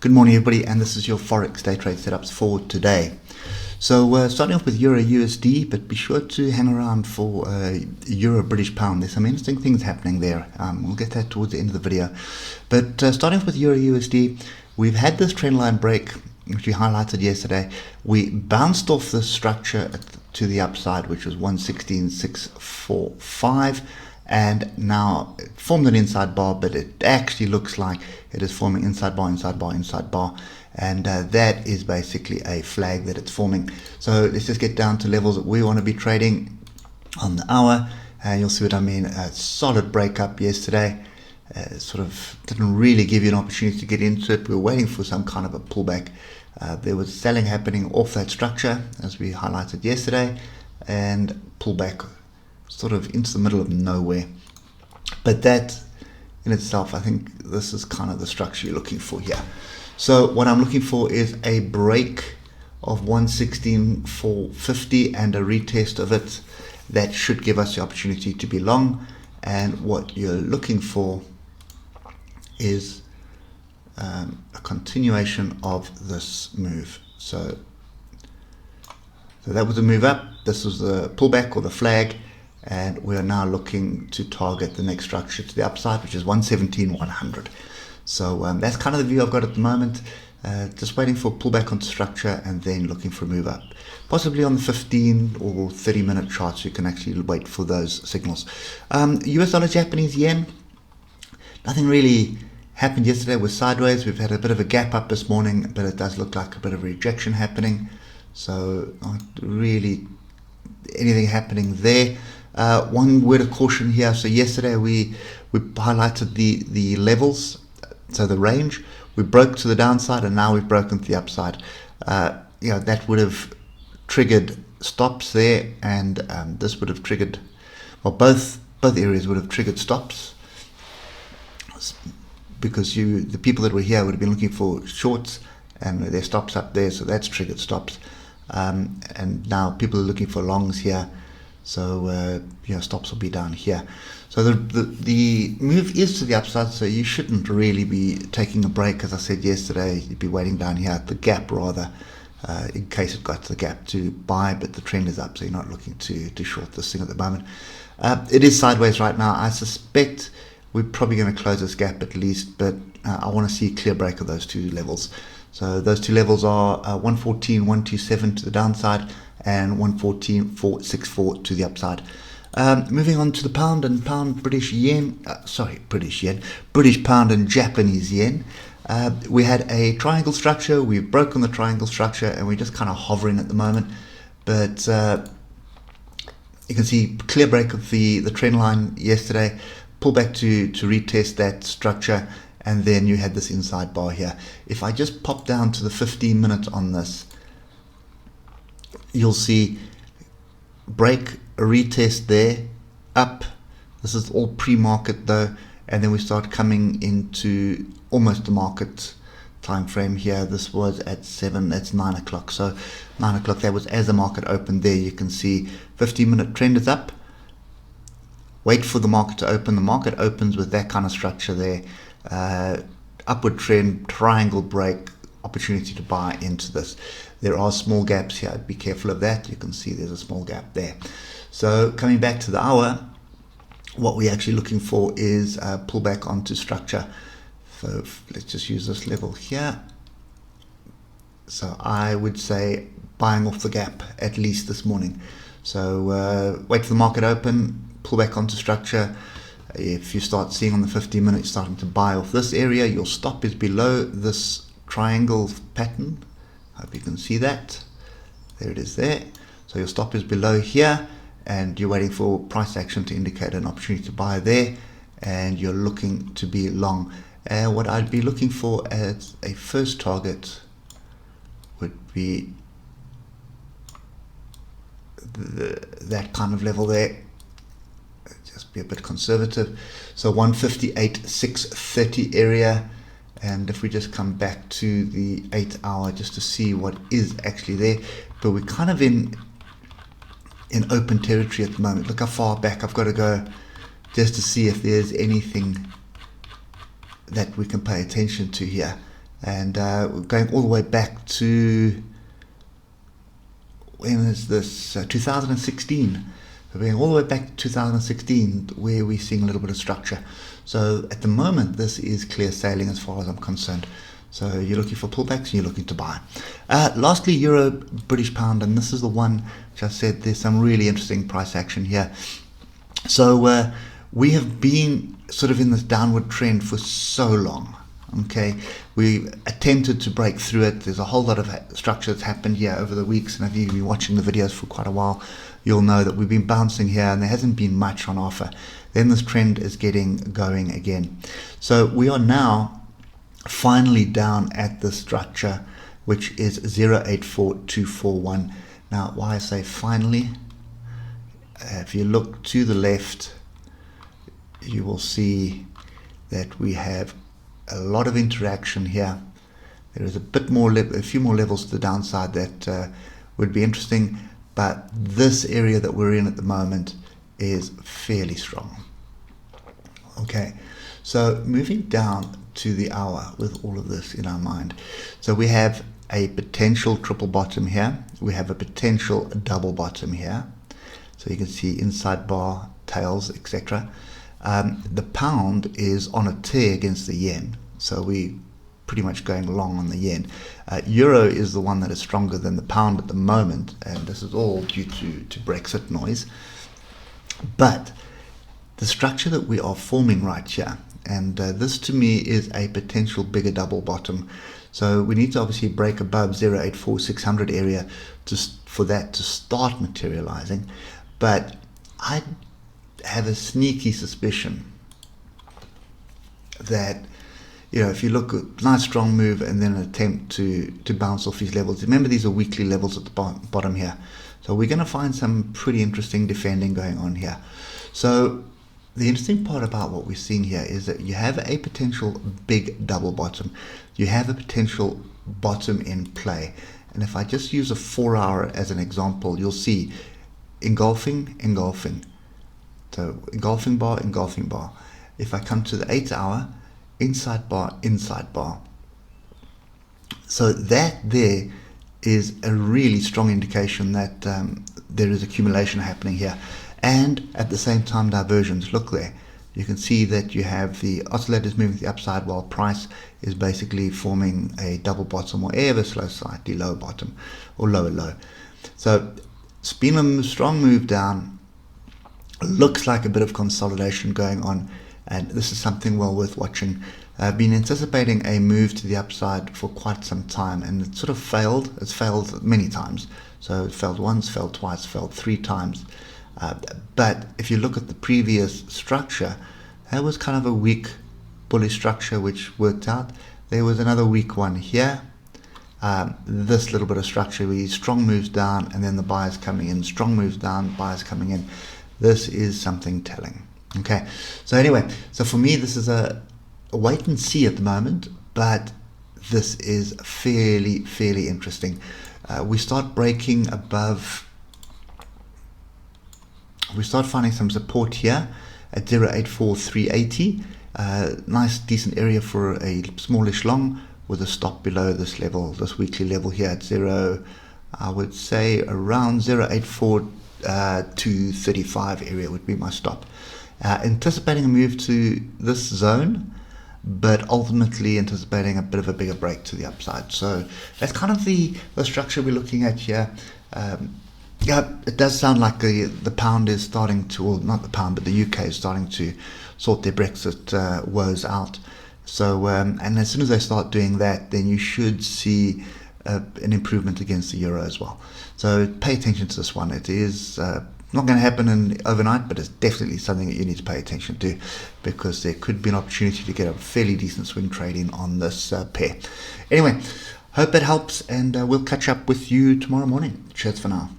Good morning, everybody, and this is your Forex day trade setups for today. So starting off with Euro USD, but be sure to hang around for Euro British Pound. There's some interesting things happening there. We'll get that towards the end of the video. But starting off with Euro USD, we've had this trend line break, which we highlighted yesterday. We bounced off the structure to the upside, which was 116.645. And now it formed an inside bar, but it actually looks like it is forming inside bar, inside bar, inside bar. And that is basically a flag that it's forming. So let's just get down to levels that we want to be trading on the hour. You'll see what I mean. A solid breakup yesterday. Sort of didn't really give you an opportunity to get into it. We were waiting for some kind of a pullback. There was selling happening off that structure, as we highlighted yesterday, and pullback sort of into the middle of nowhere. But that in itself, I think this is kind of the structure you're looking for here. So what I'm looking for is a break of 116.450 and a retest of it. That should give us the opportunity to be long. And what you're looking for is a continuation of this move. So that was a move up. This was the pullback or the flag. And we are now looking to target the next structure to the upside, which is 117.100. So that's kind of the view I've got at the moment. Just waiting for a pullback on structure and then looking for a move up. Possibly on the 15 or 30 minute charts, you can actually wait for those signals. US dollar, Japanese yen. Nothing really happened yesterday. We're sideways. We've had a bit of a gap up this morning, but it does look like a bit of rejection happening. So not really anything happening there. One word of caution here. So yesterday we highlighted the levels, so the range. We broke to the downside and now we've broken to the upside. That would have triggered stops there, and this would have triggered, well, both areas would have triggered stops, because the people that were here would have been looking for shorts and their stops up there, so that's triggered stops. And now people are looking for longs here, so stops will be down here. So the move is to the upside, so you shouldn't really be taking a break. As I said yesterday, you'd be waiting down here at the gap rather, in case it got to the gap to buy, but the trend is up, so you're not looking to short this thing at the moment. It is sideways right now. I suspect we're probably going to close this gap at least, but I want to see a clear break of those two levels. So those two levels are 114.127 to the downside and 114.464 to the upside. Moving on to the pound and British pound and Japanese yen. We had a triangle structure. We've broken the triangle structure and we're just kind of hovering at the moment. But you can see clear break of the trend line yesterday. Pull back to retest that structure. And then you had this inside bar here. If I just pop down to the 15 minutes on this, you'll see break, a retest there, up. This is all pre-market though. And then we start coming into almost the market time frame here. This was at 7, that's 9 o'clock. So 9 o'clock, that was as the market opened there. You can see 15-minute trend is up. Wait for the market to open. The market opens with that kind of structure there. Upward trend, triangle break, opportunity to buy into this. There are small gaps here. Be careful of that. You can see there's a small gap there. So coming back to the hour, what we're actually looking for is a pullback onto structure. So let's just use this level here. So I would say buying off the gap at least this morning. So wait for the market open, pull back onto structure. If you start seeing on the 15 minutes starting to buy off this area, your stop is below this triangle pattern. Hope you can see that. There it is there. So your stop is below here and you're waiting for price action to indicate an opportunity to buy there, and you're looking to be long. What I'd be looking for as a first target would be that kind of level there. Just be a bit conservative. So 158.630 area, and if we just come back to the 8 hour just to see what is actually there, but we're kind of in open territory at the moment. Look how far back I've got to go just to see if there's anything that we can pay attention to here. and we're going all the way back to, when is this, 2016. So we're going all the way back to 2016, where we're seeing a little bit of structure. So at the moment, this is clear sailing as far as I'm concerned. So you're looking for pullbacks and you're looking to buy. Lastly, Euro British Pound, and this is the one which I said there's some really interesting price action here. So we have been sort of in this downward trend for so long. Okay, we attempted to break through it. There's a whole lot of structure that's happened here over the weeks, and if you've been watching the videos for quite a while, you'll know that we've been bouncing here and there hasn't been much on offer. Then this trend is getting going again. So we are now finally down at the structure, which is 084241. Now, why I say finally, if you look to the left, you will see that we have a lot of interaction here. There is a bit more, a few more levels to the downside that would be interesting, but this area that we're in at the moment is fairly strong. Okay, so moving down to the hour with all of this in our mind. So we have a potential triple bottom here. We have a potential double bottom here. So you can see inside bar, tails, etc. The pound is on a tear against the yen, so we pretty much going long on the yen. Euro is the one that is stronger than the pound at the moment, and this is all due to Brexit noise. But the structure that we are forming right here, and this to me is a potential bigger double bottom. So we need to obviously break above 084600 area for that to start materializing. But I have a sneaky suspicion that, you know, if you look at nice strong move and then an attempt to bounce off these levels, remember these are weekly levels at the bottom here, so we're going to find some pretty interesting defending going on here. So the interesting part about what we're seeing here is that you have a potential big double bottom, you have a potential bottom in play, and if I just use a 4 hour as an example, you'll see engulfing, so engulfing bar. If I come to the 8 hour, inside bar. So that there is a really strong indication that there is accumulation happening here. And at the same time, diversions. Look there. You can see that you have the oscillators moving to the upside while price is basically forming a double bottom or ever so slightly low bottom or lower low. So it's been a strong move down. Looks like a bit of consolidation going on, and this is something well worth watching. I've been anticipating a move to the upside for quite some time, and it sort of failed. It's failed many times. So it failed once, failed twice, failed 3 times. But if you look at the previous structure, that was kind of a weak bullish structure which worked out. There was another weak one here. This little bit of structure where strong moves down and then the buyers coming in, strong moves down, buyers coming in. This is something telling. Okay, so anyway, so for me this is a wait and see at the moment, but this is fairly interesting. We start breaking above, we start finding some support here at 084380. Nice decent area for a smallish long with a stop below this level, this weekly level here at I would say around 084235 area would be my stop. Anticipating a move to this zone, but ultimately anticipating a bit of a bigger break to the upside. So that's kind of the structure we're looking at here. Yeah, it does sound like the pound is starting to, well, not the pound, but the UK is starting to sort their Brexit woes out. So, and as soon as they start doing that, then you should see an improvement against the euro as well. So pay attention to this one. It is not going to happen overnight, but it's definitely something that you need to pay attention to, because there could be an opportunity to get a fairly decent swing trade in on this pair. Anyway, hope it helps, and we'll catch up with you tomorrow morning. Cheers for now.